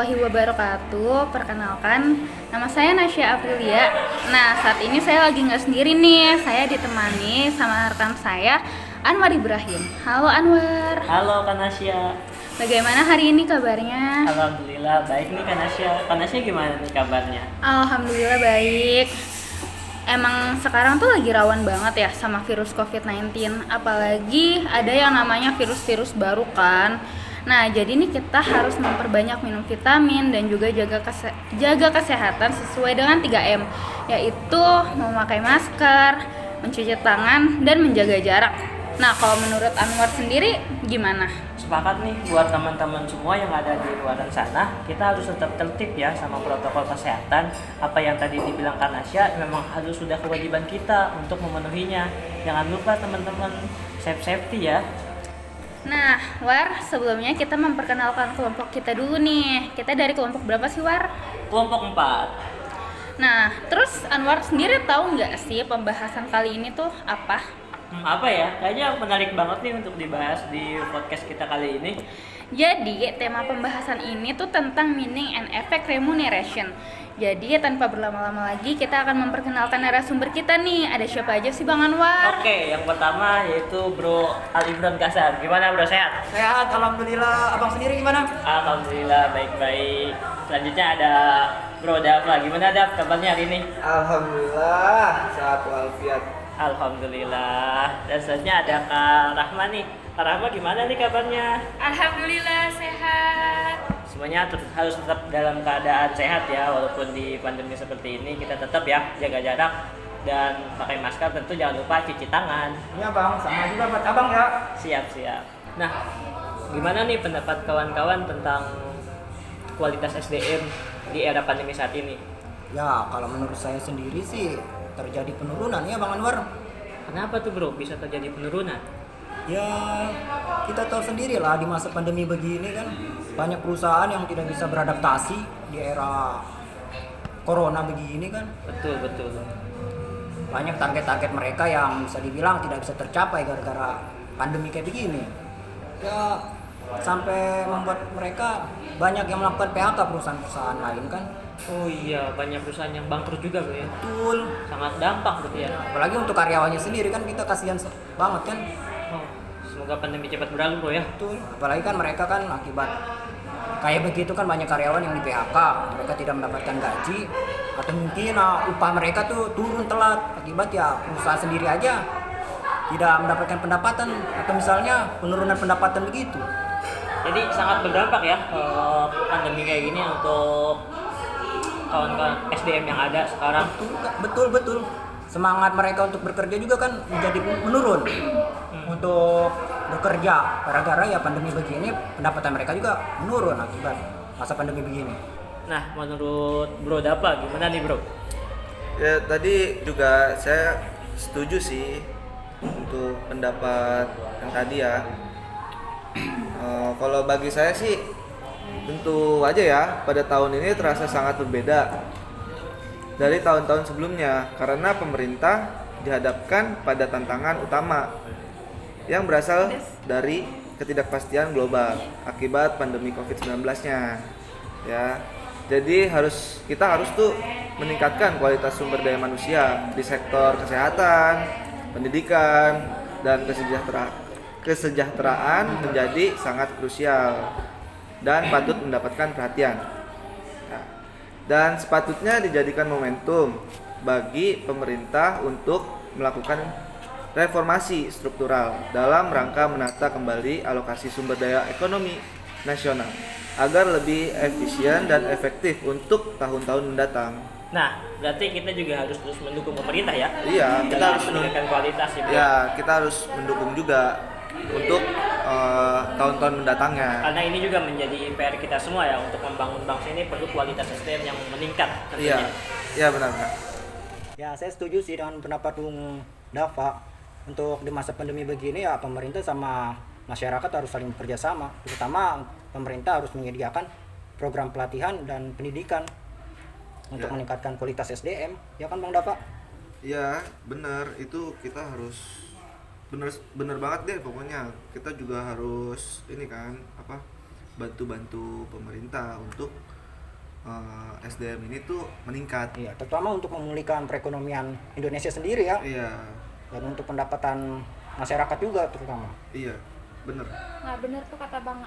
warahmatullahi wabarakatuh. Perkenalkan, nama saya Nasya Aprilia. Nah, saat ini saya lagi nggak sendiri nih. Saya ditemani sama rekan saya, Anwar Ibrahim. Halo Anwar. Halo Kanasya. Bagaimana hari ini kabarnya? Alhamdulillah baik nih Kanasya. Kanasya gimana nih kabarnya? Alhamdulillah baik. Emang sekarang tuh lagi rawan banget ya sama virus COVID-19. Apalagi ada yang namanya virus-virus baru kan. Nah, jadi nih kita harus memperbanyak minum vitamin dan juga jaga kesehatan sesuai dengan 3M, yaitu memakai masker, mencuci tangan, dan menjaga jarak. Nah, kalau menurut Anwar sendiri gimana? Sepakat nih buat teman-teman semua yang ada di luar sana, kita harus tetap tertib ya sama protokol kesehatan. Apa yang tadi dibilang Kanasya memang harus sudah kewajiban kita untuk memenuhinya. Jangan lupa teman-teman safety ya. Nah, War, sebelumnya kita memperkenalkan kelompok kita dulu nih. Kita dari kelompok berapa sih, War? Kelompok 4. Nah, terus Anwar sendiri tahu nggak sih pembahasan kali ini tuh apa? Apa ya? Kayaknya menarik banget nih untuk dibahas di podcast kita kali ini. Jadi, tema pembahasan ini tuh tentang meaning and effect remuneration. Jadi, tanpa berlama-lama lagi, kita akan memperkenalkan narasumber kita nih. Ada siapa aja sih, Bang Anwar? Oke, yang pertama yaitu Bro Alibran Kasar. Gimana Bro, sehat? Sehat, alhamdulillah. Abang sendiri gimana? Alhamdulillah baik-baik. Selanjutnya ada Bro Dava. Gimana Dav kabarnya hari ini? Alhamdulillah, sehat walafiat. Alhamdulillah. Dan selanjutnya ada Kak Rahma nih. Kak Rahma gimana nih kabarnya? Alhamdulillah sehat. Semuanya harus tetap dalam keadaan sehat ya, walaupun di pandemi seperti ini kita tetap ya jaga jarak dan pakai masker, tentu jangan lupa cuci tangan. Iya bang, sama juga buat abang ya. Siap. Nah, gimana nih pendapat kawan-kawan tentang kualitas SDM di era pandemi saat ini? Ya, kalau menurut saya sendiri sih terjadi penurunan ya Bang Anwar. Kenapa tuh bro bisa terjadi penurunan? Ya, kita tahu sendiri lah di masa pandemi begini kan banyak perusahaan yang tidak bisa beradaptasi di era corona begini kan. Betul. Banyak target-target mereka yang bisa dibilang tidak bisa tercapai gara-gara pandemi kayak begini. Ya, sampai membuat mereka banyak yang melakukan PHK perusahaan-perusahaan lain kan. Oh iya, banyak perusahaan yang bangkrut juga bro ya. Betul. Sangat dampak gitu ya. Apalagi untuk karyawannya sendiri kan kita kasihan banget kan. Oh, semoga pandemi cepat berlalu bro ya. Betul. Apalagi kan mereka kan akibat kayak begitu kan banyak karyawan yang di PHK, mereka tidak mendapatkan gaji atau mungkin upah mereka tuh turun telat akibat ya perusahaan sendiri aja tidak mendapatkan pendapatan atau misalnya penurunan pendapatan begitu. Jadi sangat berdampak ya pandemi kayak gini untuk kawan-kawan SDM yang ada sekarang. Betul. Semangat mereka untuk bekerja juga kan menjadi menurun untuk bekerja gara-gara ya pandemi begini pendapatan mereka juga menurun akibat masa pandemi begini. Nah, menurut Bro Dapa gimana nih Bro? Ya tadi juga saya setuju sih untuk pendapat yang tadi ya. Kalau bagi saya sih tentu aja ya pada tahun ini terasa sangat berbeda dari tahun-tahun sebelumnya karena pemerintah dihadapkan pada tantangan utama yang berasal dari ketidakpastian global akibat pandemi COVID-19-nya. Ya. Jadi kita harus tuh meningkatkan kualitas sumber daya manusia di sektor kesehatan, pendidikan, dan kesejahteraan menjadi sangat krusial dan patut mendapatkan perhatian. Nah, dan sepatutnya dijadikan momentum bagi pemerintah untuk melakukan reformasi struktural dalam rangka menata kembali alokasi sumber daya ekonomi nasional agar lebih efisien dan efektif untuk tahun-tahun mendatang. Nah, berarti kita juga harus terus mendukung pemerintah ya? Iya, kita harus meningkatkan kualitas ya. Ya, kita harus mendukung juga untuk tahun-tahun mendatangnya. Karena ini juga menjadi PR kita semua ya, untuk membangun bangsa ini perlu kualitas SDM yang meningkat tentunya. Iya benar. Ya, saya setuju sih dengan pendapat Bung Dava. Untuk di masa pandemi begini ya pemerintah sama masyarakat harus saling bekerja sama. Terutama pemerintah harus menyediakan program pelatihan dan pendidikan untuk meningkatkan kualitas SDM. Ya kan Bang Dava? Iya, benar. Itu kita harus bener banget deh pokoknya. Kita juga harus ini kan bantu-bantu pemerintah untuk SDM ini tuh meningkat. Iya, terutama untuk memulihkan perekonomian Indonesia sendiri ya, Iya, dan untuk pendapatan masyarakat juga terutama. iya, bener. Nah, benar tuh kata Bang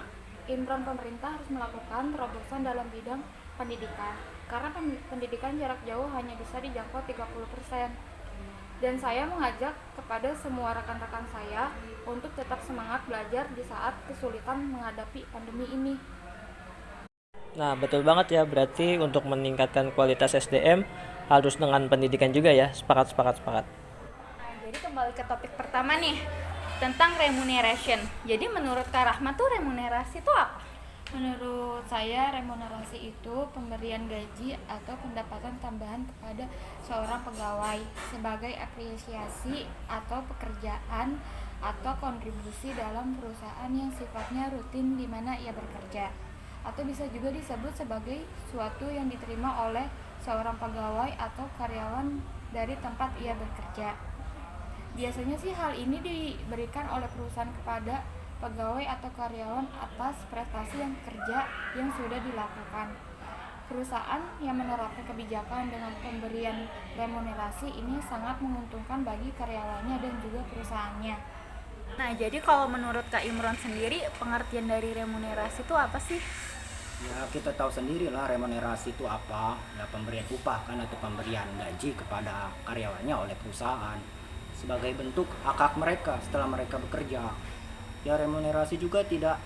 Imron, pemerintah harus melakukan terobosan dalam bidang pendidikan. Karena pendidikan jarak jauh hanya bisa dijangkau 30%. Dan saya mengajak kepada semua rekan-rekan saya untuk tetap semangat belajar di saat kesulitan menghadapi pandemi ini. Nah, betul banget ya. Berarti untuk meningkatkan kualitas SDM harus dengan pendidikan juga ya. Sepakat. Nah, jadi kembali ke topik pertama nih, tentang remuneration. Jadi menurut Kak Rahma tuh remunerasi itu apa? Menurut saya, remunerasi itu pemberian gaji atau pendapatan tambahan kepada seorang pegawai sebagai apresiasi atau pekerjaan atau kontribusi dalam perusahaan yang sifatnya rutin di mana ia bekerja. Atau bisa juga disebut sebagai suatu yang diterima oleh seorang pegawai atau karyawan dari tempat ia bekerja. Biasanya sih hal ini diberikan oleh perusahaan kepada pegawai atau karyawan atas prestasi yang kerja yang sudah dilakukan. Perusahaan yang menerapkan kebijakan dengan pemberian remunerasi ini sangat menguntungkan bagi karyawannya dan juga perusahaannya. Nah, jadi kalau menurut Kak Imron sendiri, pengertian dari remunerasi itu apa sih? Ya, kita tahu sendiri lah remunerasi itu apa, ya pemberian upah kan atau pemberian gaji kepada karyawannya oleh perusahaan sebagai bentuk hak mereka setelah mereka bekerja. Ya, remunerasi juga tidak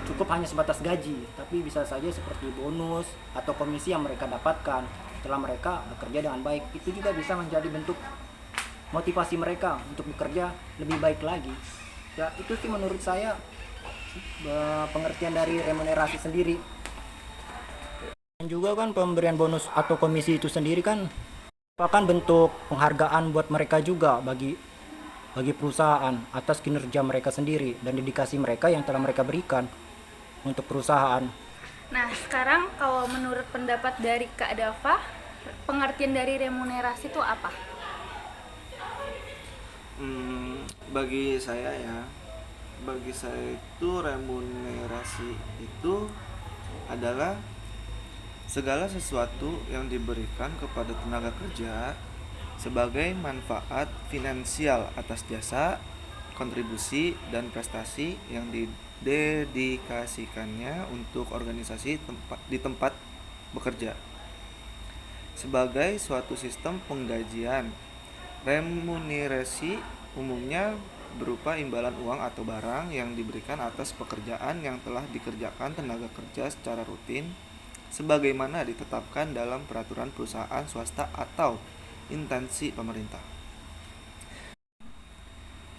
cukup hanya sebatas gaji, tapi bisa saja seperti bonus atau komisi yang mereka dapatkan setelah mereka bekerja dengan baik. Itu juga bisa menjadi bentuk motivasi mereka untuk bekerja lebih baik lagi. Ya, itu sih menurut saya pengertian dari remunerasi sendiri. Dan juga kan pemberian bonus atau komisi itu sendiri kan merupakan bentuk penghargaan buat mereka juga bagi perusahaan atas kinerja mereka sendiri dan dedikasi mereka yang telah mereka berikan untuk perusahaan. Nah, sekarang kalau menurut pendapat dari Kak Dafa, pengertian dari remunerasi itu apa? Bagi saya itu remunerasi itu adalah segala sesuatu yang diberikan kepada tenaga kerja sebagai manfaat finansial atas jasa, kontribusi, dan prestasi yang didedikasikannya untuk organisasi di tempat bekerja. Sebagai suatu sistem penggajian, remunerasi umumnya berupa imbalan uang atau barang yang diberikan atas pekerjaan yang telah dikerjakan tenaga kerja secara rutin sebagaimana ditetapkan dalam peraturan perusahaan swasta atau instansi pemerintah.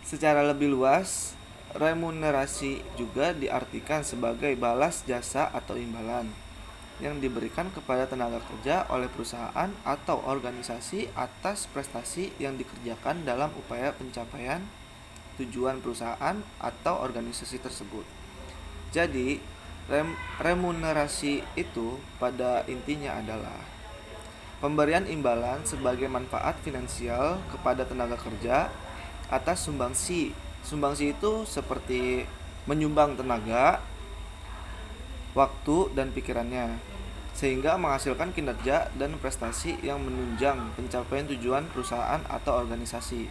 Secara lebih luas, remunerasi juga diartikan sebagai balas jasa atau imbalan yang diberikan kepada tenaga kerja oleh perusahaan atau organisasi atas prestasi yang dikerjakan dalam upaya pencapaian tujuan perusahaan atau organisasi tersebut. Jadi, remunerasi itu pada intinya adalah pemberian imbalan sebagai manfaat finansial kepada tenaga kerja atas sumbangsi. Sumbangsi itu seperti menyumbang tenaga, waktu, dan pikirannya sehingga menghasilkan kinerja dan prestasi yang menunjang pencapaian tujuan perusahaan atau organisasi.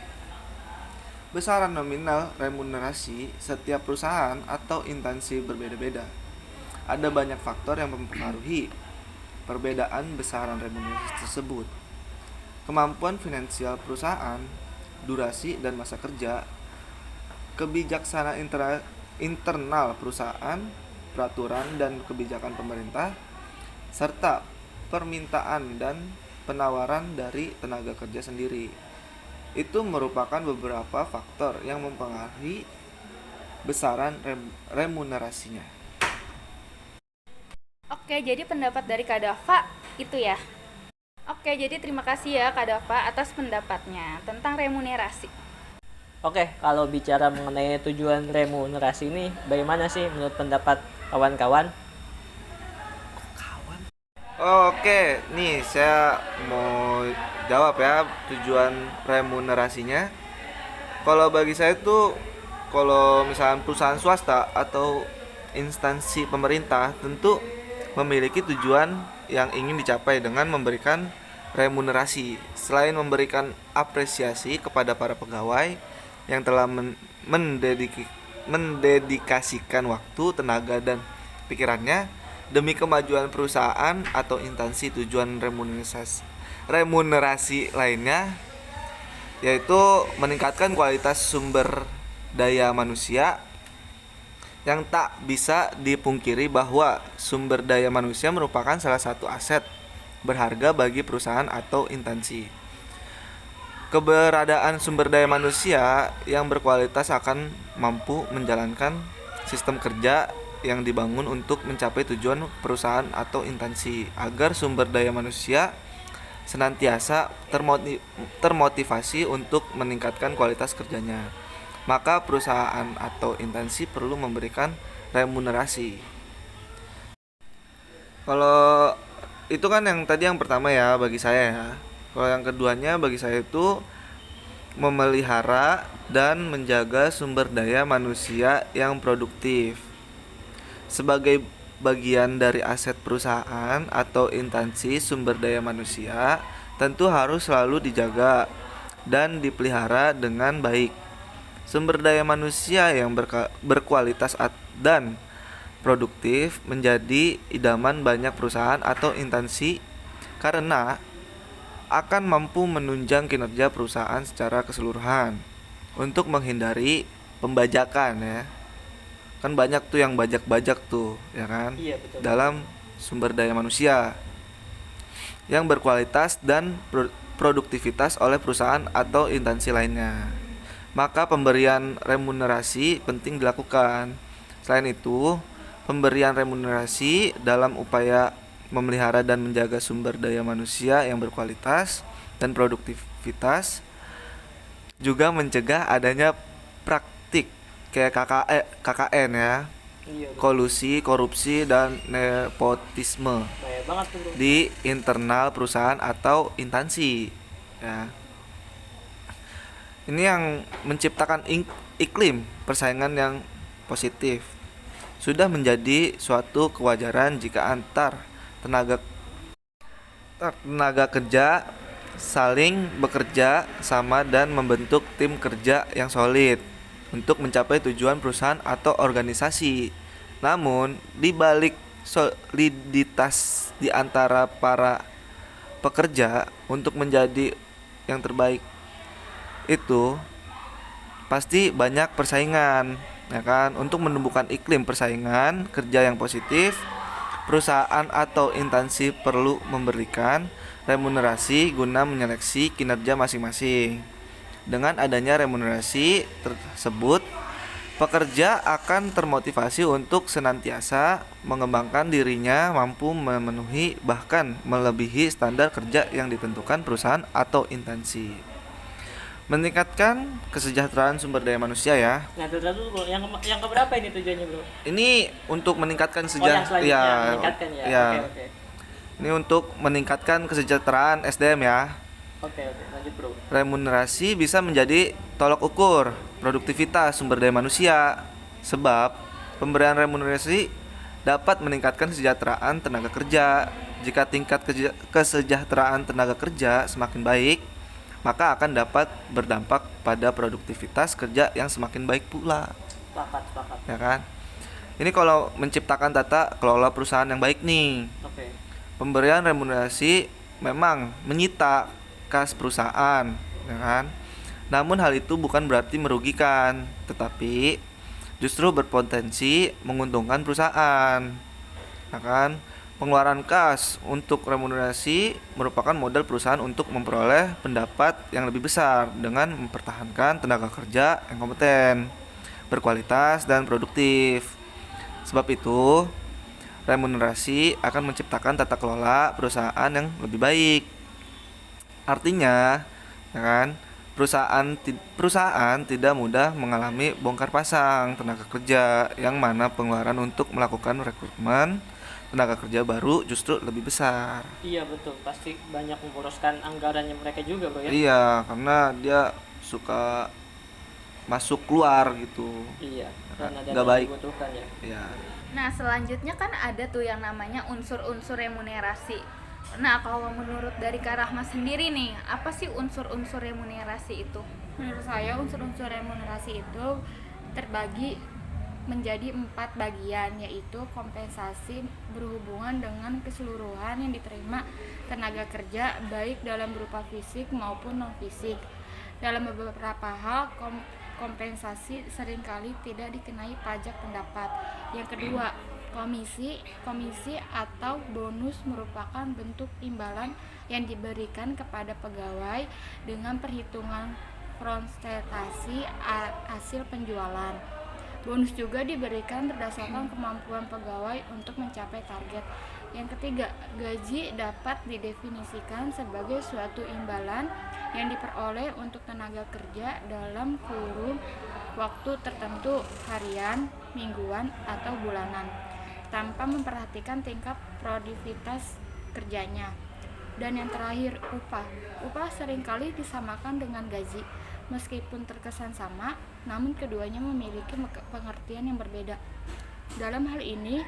Besaran nominal remunerasi setiap perusahaan atau instansi berbeda-beda. Ada banyak faktor yang mempengaruhi perbedaan besaran remunerasi tersebut. Kemampuan finansial perusahaan, durasi dan masa kerja, kebijaksanaan internal perusahaan, peraturan dan kebijakan pemerintah, serta permintaan dan penawaran dari tenaga kerja sendiri. Itu merupakan beberapa faktor yang mempengaruhi besaran remunerasinya. Oke, jadi pendapat dari Kak Dafa itu ya. Oke, jadi terima kasih ya Kak Dafa atas pendapatnya tentang remunerasi. Oke, kalau bicara mengenai tujuan remunerasi ini, bagaimana sih menurut pendapat kawan-kawan? Oke, nih saya mau jawab ya tujuan remunerasinya. Kalau bagi saya tuh, kalau misalnya perusahaan swasta atau instansi pemerintah, tentu memiliki tujuan yang ingin dicapai dengan memberikan remunerasi. Selain memberikan apresiasi kepada para pegawai yang telah mendedikasikan waktu, tenaga, dan pikirannya demi kemajuan perusahaan atau instansi, tujuan remunerasi lainnya yaitu meningkatkan kualitas sumber daya manusia. Yang tak bisa dipungkiri bahwa sumber daya manusia merupakan salah satu aset berharga bagi perusahaan atau instansi. Keberadaan sumber daya manusia yang berkualitas akan mampu menjalankan sistem kerja yang dibangun untuk mencapai tujuan perusahaan atau instansi, agar sumber daya manusia senantiasa termotivasi untuk meningkatkan kualitas kerjanya. Maka perusahaan atau instansi perlu memberikan remunerasi. Kalau itu kan yang tadi yang pertama ya bagi saya ya. Kalau yang keduanya bagi saya itu memelihara dan menjaga sumber daya manusia yang produktif. Sebagai bagian dari aset perusahaan atau instansi, sumber daya manusia tentu harus selalu dijaga dan dipelihara dengan baik. Sumber daya manusia yang berkualitas dan produktif menjadi idaman banyak perusahaan atau instansi karena akan mampu menunjang kinerja perusahaan secara keseluruhan untuk menghindari pembajakan ya. Kan banyak tuh yang bajak-bajak tuh ya kan. Iya, betul. Dalam sumber daya manusia yang berkualitas dan produktivitas oleh perusahaan atau instansi lainnya. Maka pemberian remunerasi penting dilakukan. Selain itu, pemberian remunerasi dalam upaya memelihara dan menjaga sumber daya manusia yang berkualitas dan produktivitas juga mencegah adanya praktik kayak KKN ya, Iya, betul. kolusi, korupsi, dan nepotisme Bahaya banget tuh, bro. di internal perusahaan atau instansi ya. Ini yang menciptakan iklim persaingan yang positif. Sudah menjadi suatu kewajaran jika antar tenaga kerja saling bekerja sama dan membentuk tim kerja yang solid untuk mencapai tujuan perusahaan atau organisasi. Namun, di balik soliditas di antara para pekerja untuk menjadi yang terbaik itu pasti banyak persaingan, ya kan? Untuk menumbuhkan iklim persaingan kerja yang positif, perusahaan atau instansi perlu memberikan remunerasi guna menyeleksi kinerja masing-masing. Dengan adanya remunerasi tersebut, pekerja akan termotivasi untuk senantiasa mengembangkan dirinya, mampu memenuhi bahkan melebihi standar kerja yang ditentukan perusahaan atau instansi. Meningkatkan kesejahteraan sumber daya manusia ya. Nah, itu bro. Yang keberapa ini tujuannya, bro? Ini untuk meningkatkan Yang selanjutnya ya, meningkatkan ya. ya. Oke. Ini untuk meningkatkan kesejahteraan SDM ya. Oke, lanjut, bro. Remunerasi bisa menjadi tolok ukur produktivitas sumber daya manusia, sebab pemberian remunerasi dapat meningkatkan kesejahteraan tenaga kerja. Jika tingkat kesejahteraan tenaga kerja semakin baik, maka akan dapat berdampak pada produktivitas kerja yang semakin baik pula. Sepakat. Ya kan? Ini kalau menciptakan tata kelola perusahaan yang baik nih. Oke. Pemberian remunerasi memang menyita kas perusahaan, ya kan? Namun hal itu bukan berarti merugikan, tetapi justru berpotensi menguntungkan perusahaan, ya kan? Pengeluaran kas untuk remunerasi merupakan modal perusahaan untuk memperoleh pendapat yang lebih besar dengan mempertahankan tenaga kerja yang kompeten, berkualitas, dan produktif. Sebab itu, remunerasi akan menciptakan tata kelola perusahaan yang lebih baik. Artinya, ya kan, perusahaan tidak mudah mengalami bongkar pasang tenaga kerja, yang mana pengeluaran untuk melakukan rekrutmen tenaga kerja baru justru lebih besar. Iya, betul. Pasti banyak memboroskan anggarannya mereka juga, bro ya. Iya, karena dia suka masuk keluar gitu. Iya, Kan, karena nggak baik. dibutuhkan ya. Ya. Nah, selanjutnya kan ada tuh yang namanya unsur-unsur remunerasi. Nah, kalau menurut dari Kak Rahma sendiri nih, apa sih unsur-unsur remunerasi itu? Menurut saya unsur-unsur remunerasi itu terbagi menjadi 4 bagian, yaitu kompensasi berhubungan dengan keseluruhan yang diterima tenaga kerja baik dalam berupa fisik maupun non fisik. Dalam beberapa hal kompensasi seringkali tidak dikenai pajak pendapat. Yang kedua, komisi atau bonus merupakan bentuk imbalan yang diberikan kepada pegawai dengan perhitungan prosentase hasil penjualan. Bonus juga diberikan berdasarkan kemampuan pegawai untuk mencapai target. Yang ketiga, gaji dapat didefinisikan sebagai suatu imbalan yang diperoleh untuk tenaga kerja dalam kurun waktu tertentu, harian, mingguan, atau bulanan, tanpa memperhatikan tingkat produktivitas kerjanya. Dan yang terakhir, upah. Upah seringkali disamakan dengan gaji. Meskipun terkesan sama, namun keduanya memiliki pengertian yang berbeda. Dalam hal ini,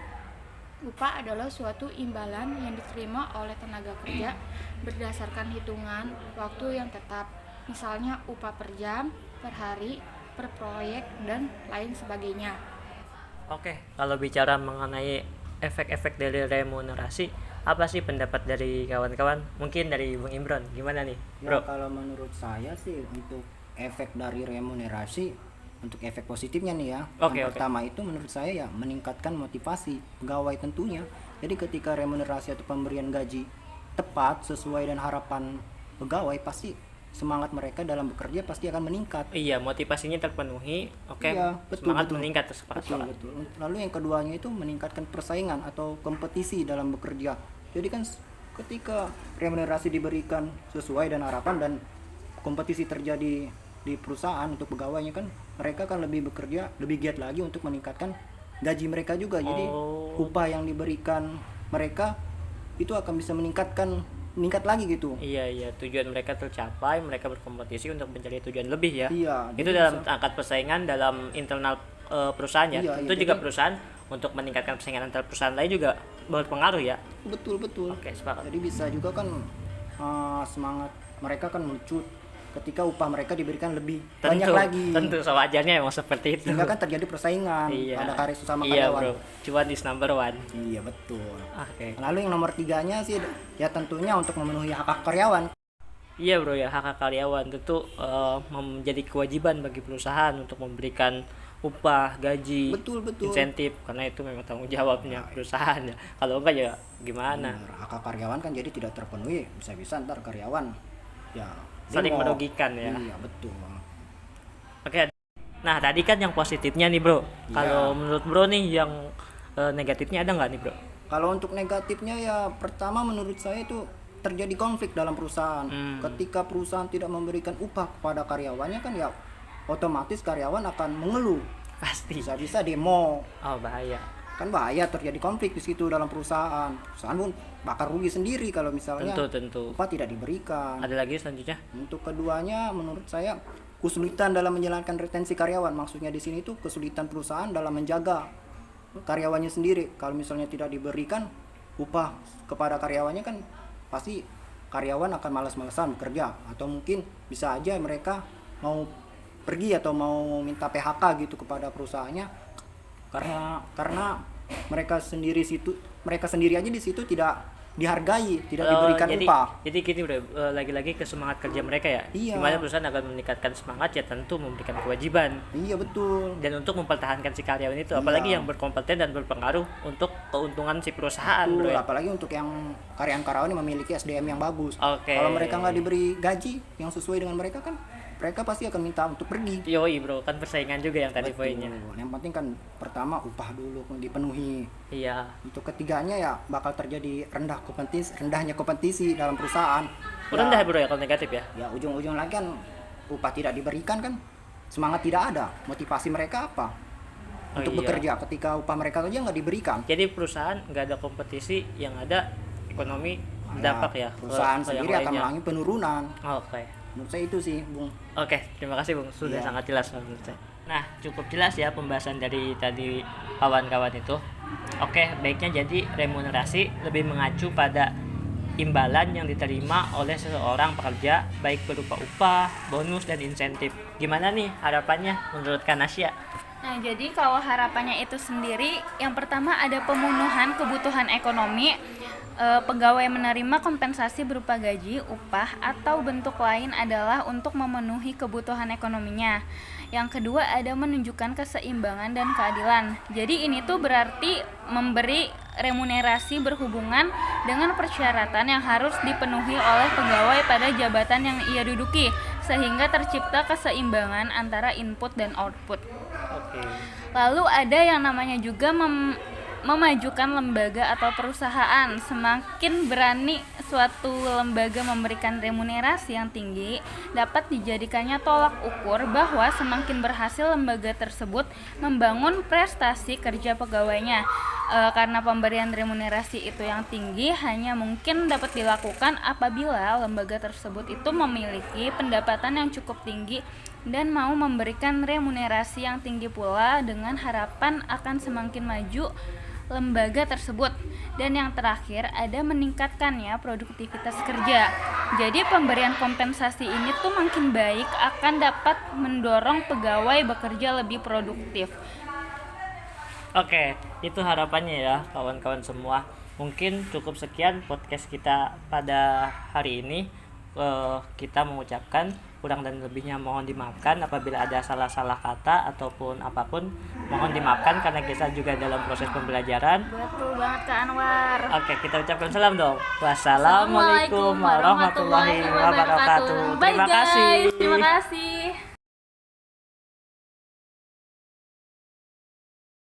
upah adalah suatu imbalan yang diterima oleh tenaga kerja berdasarkan hitungan waktu yang tetap, misalnya upah per jam, per hari, per proyek, dan lain sebagainya. Oke, kalau bicara mengenai efek-efek dari remunerasi, apa sih pendapat dari kawan-kawan? Mungkin dari Bung Imron, gimana nih, Ya, Bro? kalau menurut saya sih untuk efek dari remunerasi, untuk efek positifnya nih ya. Oke, Yang oke. pertama itu menurut saya ya meningkatkan motivasi pegawai tentunya. Jadi ketika remunerasi atau pemberian gaji tepat sesuai dengan harapan pegawai, pasti semangat mereka dalam bekerja pasti akan meningkat. Iya, motivasinya terpenuhi. Oke, Iya, betul, semangat betul. meningkat sepakat. Betul. Lalu yang keduanya itu meningkatkan persaingan atau kompetisi dalam bekerja. Jadi kan ketika remunerasi diberikan sesuai dengan harapan dan kompetisi terjadi di perusahaan untuk pegawainya, kan mereka kan lebih bekerja, lebih giat lagi untuk meningkatkan gaji mereka juga. Jadi upah yang diberikan mereka itu akan bisa meningkat lagi gitu. Iya, tujuan mereka tercapai, mereka berkompetisi untuk mencari tujuan lebih ya. Iya, Itu jadi dalam bisa- angkat persaingan dalam internal perusahaan ya. Iya, Tentu iya, juga jadi- perusahaan untuk meningkatkan persaingan antar perusahaan lain juga berpengaruh ya. Betul. Oke, sepakat. Jadi bisa juga kan semangat mereka kan muncul ketika upah mereka diberikan lebih banyak lagi. Tentu sewajarnya emang seperti itu. Sehingga kan terjadi persaingan Iya. pada karya sesama Iya, karyawan. bro. Cuan is number one. Iya betul. Oke. Lalu yang nomor 3-nya sih ya tentunya untuk memenuhi hak karyawan. Iya bro ya, hak karyawan tentu menjadi kewajiban bagi perusahaan untuk memberikan upah, gaji, Betul. insentif, karena itu memang tanggung jawabnya perusahaan ya. Kalau enggak ya gimana? Benar, hak karyawan kan jadi tidak terpenuhi, bisa-bisa ntar karyawan ya Saling demo. merugikan ya. Iya betul. Oke. Nah tadi kan yang positifnya nih bro. Iya. Kalau menurut bro nih yang negatifnya ada nggak nih bro? Kalau untuk negatifnya ya pertama menurut saya itu terjadi konflik dalam perusahaan. Ketika perusahaan tidak memberikan upah kepada karyawannya kan ya otomatis karyawan akan mengeluh. Pasti. Bisa-bisa demo. Oh bahaya. Kan bahaya terjadi konflik di situ dalam perusahaan. Perusahaan pun bakal rugi sendiri kalau misalnya Tentu. upah tidak diberikan. Ada lagi selanjutnya? Untuk keduanya menurut saya kesulitan dalam menjalankan retensi karyawan. Maksudnya di sini tuh kesulitan perusahaan dalam menjaga karyawannya sendiri. Kalau misalnya tidak diberikan upah kepada karyawannya kan pasti karyawan akan malas-malasan bekerja, atau mungkin bisa aja mereka mau pergi atau mau minta PHK gitu kepada perusahaannya karena mereka sendiri aja di situ tidak dihargai, tidak diberikan upah. Jadi gini bro, lagi-lagi ke semangat kerja mereka ya. Iya. Dimana perusahaan akan meningkatkan semangat ya tentu memberikan kewajiban. Iya betul. Dan untuk mempertahankan si karyawan itu, apalagi Iya. yang berkompeten dan berpengaruh untuk keuntungan si perusahaan bro Betul, ya. apalagi untuk yang karyawan-karyawan yang memiliki SDM yang bagus. Oke. Kalau mereka nggak diberi gaji yang sesuai dengan mereka kan mereka pasti akan minta untuk pergi. Yoi bro, kan persaingan juga yang tadi Betul. poinnya. Yang penting kan pertama upah dulu dipenuhi. Iya. Untuk ketiganya ya bakal terjadi rendahnya kompetisi dalam perusahaan. Rendah bro ya kalau negatif ya. Ya ujung-ujung lagi kan upah tidak diberikan kan semangat tidak ada. Motivasi mereka apa? Oh, Untuk iya. bekerja ketika upah mereka aja nggak diberikan. Jadi perusahaan nggak ada kompetisi, yang ada ekonomi berdampak ya. Perusahaan ke yang sendiri akan lainnya. mengalami penurunan. Oke. Menurut saya itu sih, Bung. Oke, terima kasih Bung. Sudah Iya. sangat jelas menurut saya. Nah, cukup jelas ya pembahasan dari tadi kawan-kawan itu. Oke, baiknya jadi remunerasi lebih mengacu pada imbalan yang diterima oleh seseorang pekerja, baik berupa upah, bonus, dan insentif. Gimana nih harapannya menurut Kanasya? Nah, jadi kalau harapannya itu sendiri, yang pertama ada pemenuhan kebutuhan ekonomi. Pegawai menerima kompensasi berupa gaji, upah, atau bentuk lain adalah untuk memenuhi kebutuhan ekonominya. Yang kedua ada menunjukkan keseimbangan dan keadilan. Jadi ini tuh berarti memberi remunerasi berhubungan dengan persyaratan yang harus dipenuhi oleh pegawai pada jabatan yang ia duduki, sehingga tercipta keseimbangan antara input dan output. Oke. Lalu ada yang namanya juga memajukan lembaga atau perusahaan. Semakin berani suatu lembaga memberikan remunerasi yang tinggi, dapat dijadikannya tolak ukur bahwa semakin berhasil lembaga tersebut membangun prestasi kerja pegawainya. Karena pemberian remunerasi itu yang tinggi hanya mungkin dapat dilakukan apabila lembaga tersebut itu memiliki pendapatan yang cukup tinggi dan mau memberikan remunerasi yang tinggi pula, dengan harapan akan semakin maju lembaga tersebut. Dan yang terakhir ada meningkatkannya produktivitas kerja. Jadi pemberian kompensasi ini tuh makin baik akan dapat mendorong pegawai bekerja lebih produktif. Oke, itu harapannya ya kawan-kawan semua. Mungkin cukup sekian podcast kita pada hari ini. Kita mengucapkan kurang dan lebihnya mohon dimaafkan. Apabila ada salah-salah kata ataupun apapun, mohon dimaafkan karena kita juga dalam proses pembelajaran. Betul banget Kak Anwar. Oke, kita ucapkan salam dong. Wassalamualaikum warahmatullahi wabarakatuh. Bye Terima kasih. guys, terima kasih.